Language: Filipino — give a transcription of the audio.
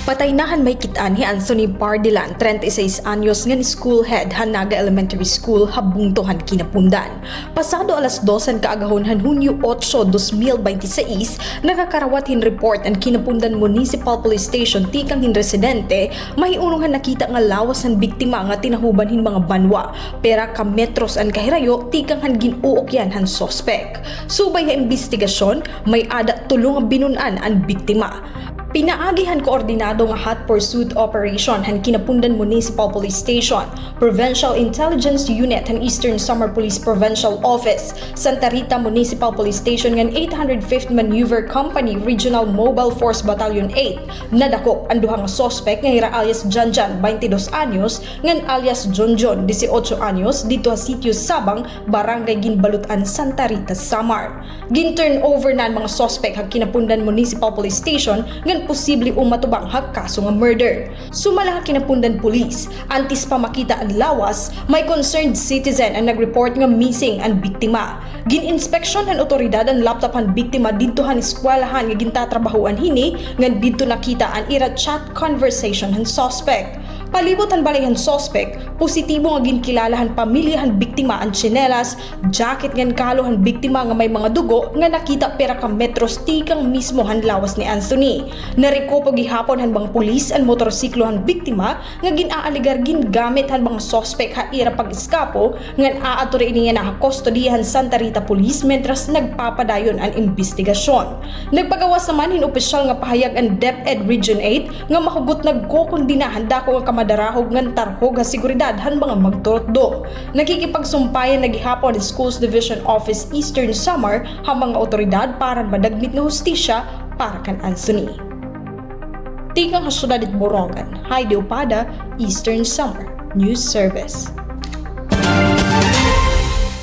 Patay nahan may kitaan ni Anthony Bardilan, 36 anyos nga ni school head Hanaga Elementary School habungtohan kinapundan. Pasado alas 12 kaagahon han Hunyo 8, 2026, nakakarawat hin report ang kinapundan Municipal Police Station tikang hin residente mahiunong han nakita nga lawas han biktima nga tinahuban hin mga banwa pera ka metros an kahirayo tikang han ginuokyan han sospek. Subay nga investigasyon may ada tulong nga binunan ang biktima. Pinaagihan koordinado nga hot pursuit operation han kinapundan Municipal Police Station, Provincial Intelligence Unit han Eastern Samar Police Provincial Office, Santa Rita Municipal Police Station ngan 805th Maneuver Company Regional Mobile Force Battalion 8. Nadakop ang duha nga suspect nga hira alias Janjan 22 anyos ngan alias Jonjon 18 anyos dito sa sitio Sabang, Barangay Ginbalutan, Santa Rita, Samar. Gin-turn over na ang mga suspect ha kinapundan Municipal Police Station ngan posible umatubang kaso nga murder. Sumala kinapundan police, antis pa makita ang lawas, may concerned citizen ang nag-report nga missing ang biktima. Gin-inspeksyon ang otoridad ang laptop ang biktima dito han eskwelahan nga gintatrabahuan hini ngan dito nakita ang ira chat conversation han suspect. Palibot ang balayan suspect, positibo nga ginkilalahan pamilyahan biktima ang tsinelas, jacket ngan kalohan biktima nga may mga dugo nga nakita pera ka metros tikang mismo han lawas ni Anthony. Narikopo gihapon han bang pulis ang motorsiklo han biktima nga ginaaligar gingamit han bang suspect ha ira pag-eskapo ngan aaturi niya na kustodiyahan Santa Rita Police mentras nagpapadayon ang investigasyon. Nagpagawas naman hin opisyal nga pahayag ang DepEd Region 8 nga mahugot nagkokondinahan dako nga madarahog ngan tarhog ha seguridad han mga magturotdo. Nakikipagsumpayan nagihapon ang Schools Division Office Eastern Samar ha mga otoridad para madagmit na hustisya para kan Anthony. Tikang Hasyudad at Borongan, Heidi Opada, Eastern Samar News Service.